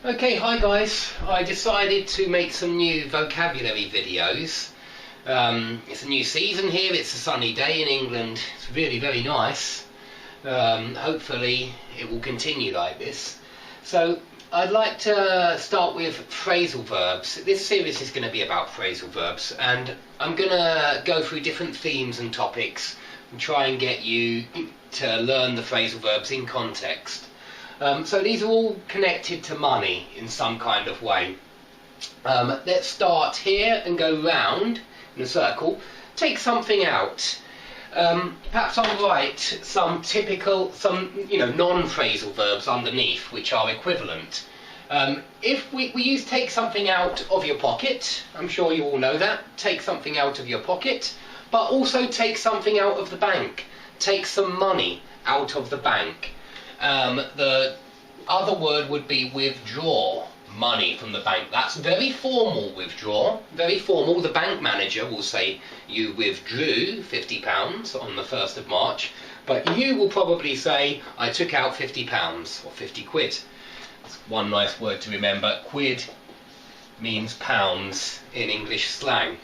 Okay, hi guys. I decided to make some new vocabulary videos. It's a new season here, it's a sunny day in England, it's really very nice. Hopefully it will continue like this. So I'd like to start with phrasal verbs. This series is going to be about phrasal verbs, and I'm going to go through different themes and topics and try and get you to learn the phrasal verbs in context. So these are all connected to money in some kind of way. Let's start here and go round in a circle. Take something out. Perhaps I'll write some typical, non-phrasal verbs underneath which are equivalent. If we use take something out of your pocket, I'm sure you all know that. Take something out of your pocket, but also take something out of the bank. Take some money out of the bank. The other word would be withdraw money from the bank. That's very formal withdraw, very formal. The bank manager will say you withdrew £50 on the 1st of March, but you will probably say I took out £50 or 50 quid. That's one nice word to remember. Quid means pounds in English slang.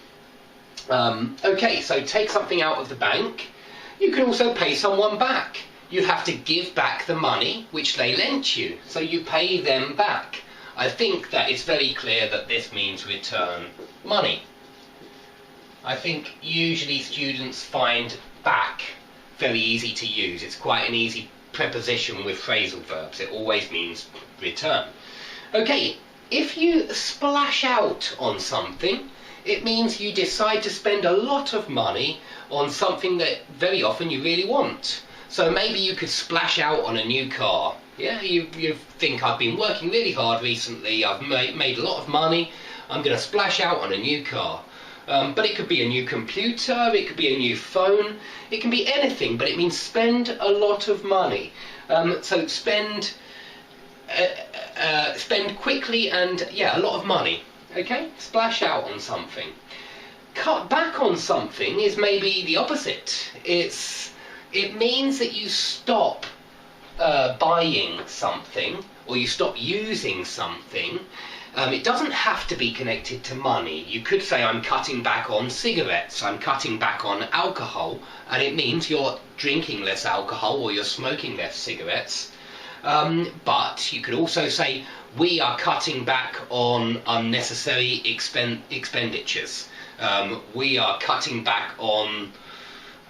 Okay, so take something out of the bank. You can also pay someone back. You have to give back the money which they lent you, so you pay them back. I think that it's very clear that this means return money. I think usually students find back very easy to use. It's quite an easy preposition with phrasal verbs. It always means return. Okay, if you splash out on something, it means you decide to spend a lot of money on something that very often you really want. So maybe you could splash out on a new car. Yeah, you think I've been working really hard recently, I've made a lot of money, I'm going to splash out on a new car. But it could be a new computer, it could be a new phone, it can be anything, but it means spend a lot of money. So spend quickly and, a lot of money. Okay, splash out on something. Cut back on something is maybe the opposite. It means that you stop buying something, or you stop using something. It doesn't have to be connected to money. You could say I'm cutting back on cigarettes, I'm cutting back on alcohol, and it means you're drinking less alcohol or you're smoking less cigarettes. But you could also say we are cutting back on unnecessary expenditures. We are cutting back on,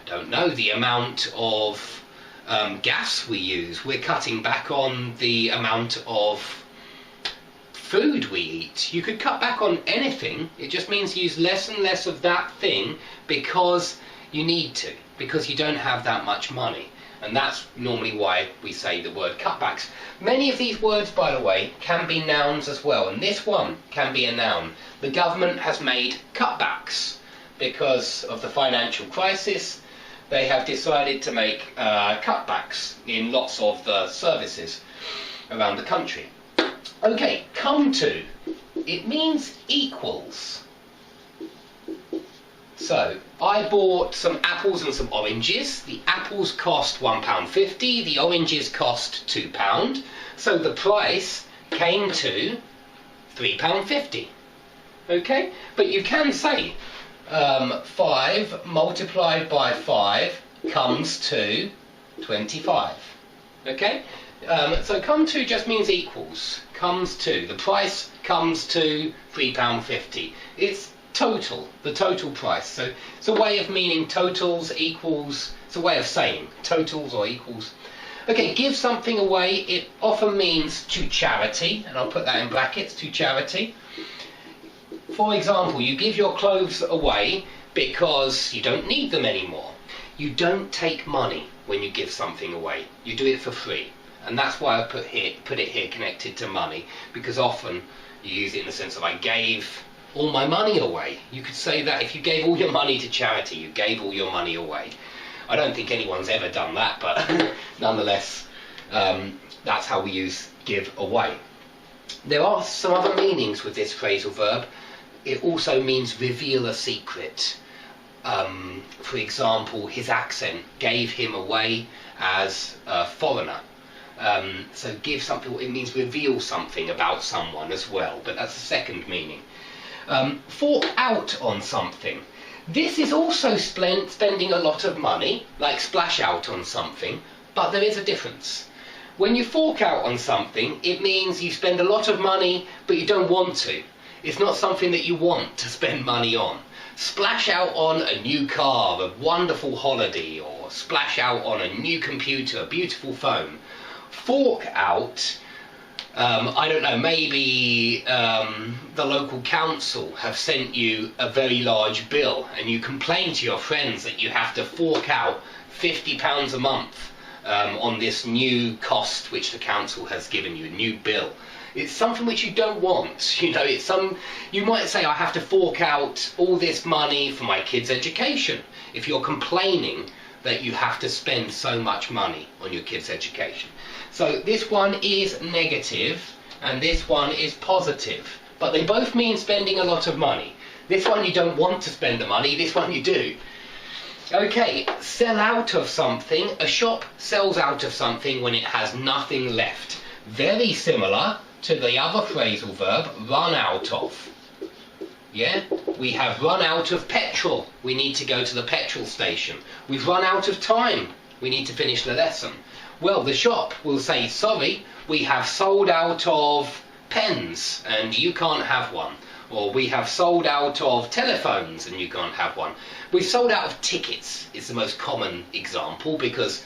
I don't know, the amount of gas we use. We're cutting back on the amount of food we eat. You could cut back on anything. It just means use less and less of that thing because you need to, because you don't have that much money. And that's normally why we say the word cutbacks. Many of these words, by the way, can be nouns as well, and this one can be a noun. The government has made cutbacks because of the financial crisis. They have decided to make cutbacks in lots of the services around the country. Okay, come to. It means equals. So, I bought some apples and some oranges. The apples cost £1.50, the oranges cost £2. So the price came to £3.50. Okay, but you can say 5 multiplied by 5 comes to 25. Okay, so come to just means equals. Comes to. The price comes to £3.50. It's total, the total price. So it's a way of meaning totals, equals. It's a way of saying totals or equals. Okay, give something away. It often means to charity, and I'll put that in brackets, to charity. For example, you give your clothes away because you don't need them anymore. You don't take money when you give something away. You do it for free. And that's why I put it here connected to money, because often you use it in the sense of I gave all my money away. You could say that if you gave all your money to charity, you gave all your money away. I don't think anyone's ever done that, but nonetheless, that's how we use give away. There are some other meanings with this phrasal verb. It also means reveal a secret. For example, his accent gave him away as a foreigner. So give something, it means reveal something about someone as well, but that's the second meaning. Fork out on something. This is also spending a lot of money, like splash out on something, but there is a difference. When you fork out on something, it means you spend a lot of money, but you don't want to. It's not something that you want to spend money on. Splash out on a new car, a wonderful holiday, or splash out on a new computer, a beautiful phone. Fork out, I don't know, maybe the local council have sent you a very large bill and you complain to your friends that you have to fork out £50 a month on this new cost which the council has given you, a new bill. It's something which you don't want, you know. You might say, I have to fork out all this money for my kids' education, if you're complaining that you have to spend so much money on your kids' education. So this one is negative and this one is positive, but they both mean spending a lot of money. This one you don't want to spend the money, this one you do. Okay, sell out of something. A shop sells out of something when it has nothing left. Very similar to the other phrasal verb, run out of. Yeah, we have run out of petrol. We need to go to the petrol station. We've run out of time. We need to finish the lesson. Well, the shop will say, sorry, we have sold out of pens and you can't have one. Or we have sold out of telephones and you can't have one. We've sold out of tickets is the most common example, because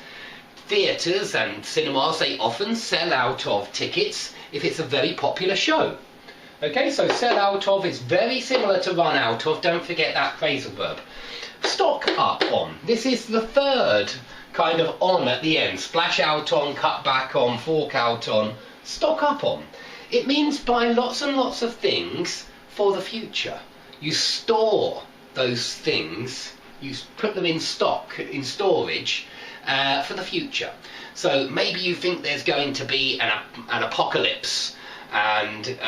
theatres and cinemas, they often sell out of tickets if it's a very popular show. Okay, so sell out of is very similar to run out of. Don't forget that phrasal verb. Stock up on. This is the third kind of on at the end. Splash out on, cut back on, fork out on. Stock up on. It means buy lots and lots of things for the future. You store those things, you put them in stock, in storage, for the future. So maybe you think there's going to be an apocalypse and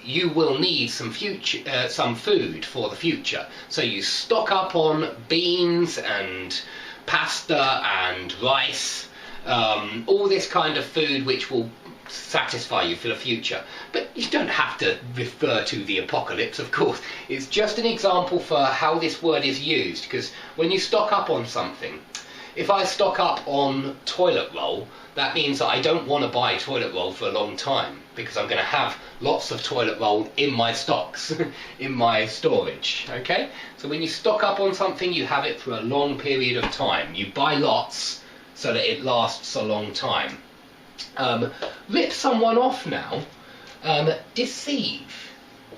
you will need some food for the future. So you stock up on beans and pasta and rice, all this kind of food which will satisfy you for the future. But you don't have to refer to the apocalypse, of course. It's just an example for how this word is used, because when you stock up on something, if I stock up on toilet roll, that means that I don't want to buy toilet roll for a long time, because I'm going to have lots of toilet roll in my stocks, in my storage. Okay? So when you stock up on something, you have it for a long period of time. You buy lots so that it lasts a long time. Rip someone off now. Deceive.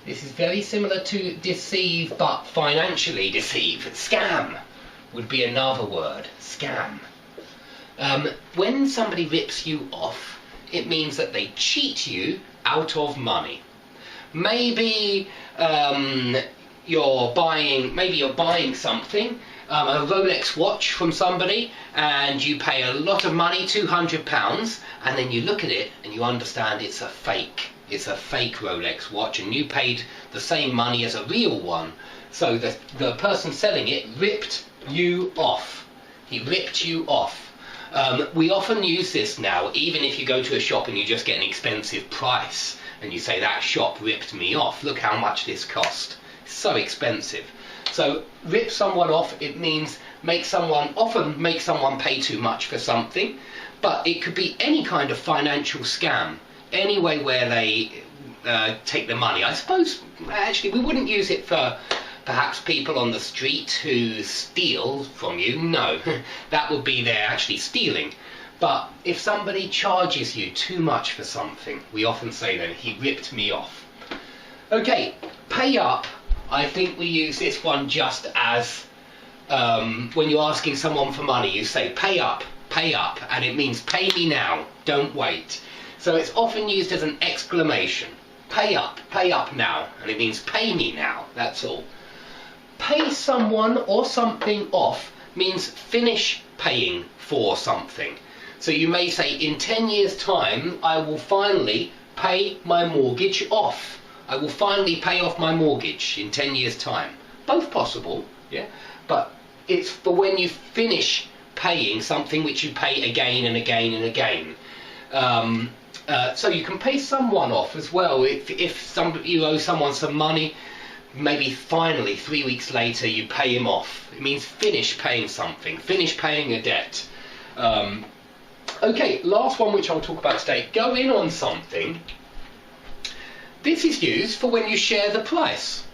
This is very similar to deceive, but financially deceive. Scam would be another word. Scam. When somebody rips you off, it means that they cheat you out of money. Maybe you're buying something, a Rolex watch from somebody, and you pay a lot of money, £200, and then you look at it and you understand it's a fake. It's a fake Rolex watch, and you paid the same money as a real one. So the person selling it ripped you off. He ripped you off. We often use this now, even if you go to a shop and you just get an expensive price, and you say, that shop ripped me off, look how much this cost. It's so expensive. So rip someone off, it means often make someone pay too much for something, but it could be any kind of financial scam, any way where they take the money. I suppose, actually, we wouldn't use it for perhaps people on the street who steal from you. No, that would be they're actually stealing. But if somebody charges you too much for something, we often say then, he ripped me off. Okay, pay up. I think we use this one just as when you're asking someone for money, you say pay up, and it means pay me now, don't wait. So it's often used as an exclamation. Pay up now, and it means pay me now, that's all. Pay someone or something off means finish paying for something. So you may say, in 10 years' time, I will finally pay my mortgage off. I will finally pay off my mortgage in 10 years' time. Both possible, yeah? But it's for when you finish paying something which you pay again and again and again. So you can pay someone off as well. If you owe someone some money, maybe finally 3 weeks later you pay him off. It means finish paying something, finish paying a debt. Okay, last one which I'll talk about today. Go in on something. This is used for when you share the price.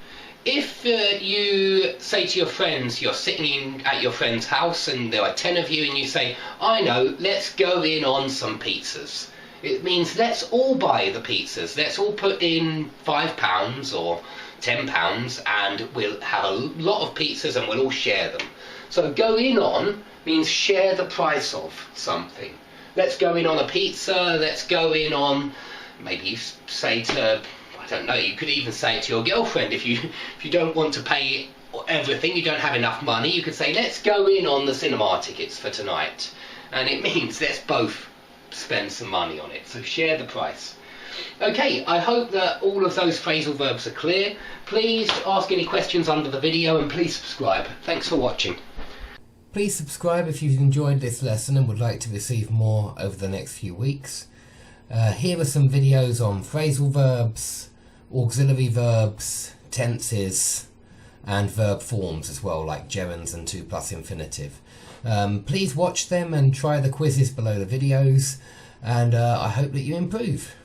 If you say to your friends, you're sitting at your friend's house and there are 10 of you, and you say, I know, let's go in on some pizzas. It means let's all buy the pizzas. Let's all put in £5 or £10 and we'll have a lot of pizzas and we'll all share them. So go in on means share the price of something. Let's go in on a pizza, let's go in on, maybe you say to, I don't know, you could even say it to your girlfriend if you don't want to pay everything, you don't have enough money, you could say let's go in on the cinema tickets for tonight. And it means let's both spend some money on it, so share the price. Okay, I hope that all of those phrasal verbs are clear. Please ask any questions under the video and please subscribe. Thanks for watching. Please subscribe if you've enjoyed this lesson and would like to receive more over the next few weeks. Here are some videos on phrasal verbs, auxiliary verbs, tenses, and verb forms as well, like gerunds and 2+ infinitive. Please watch them and try the quizzes below the videos, and I hope that you improve.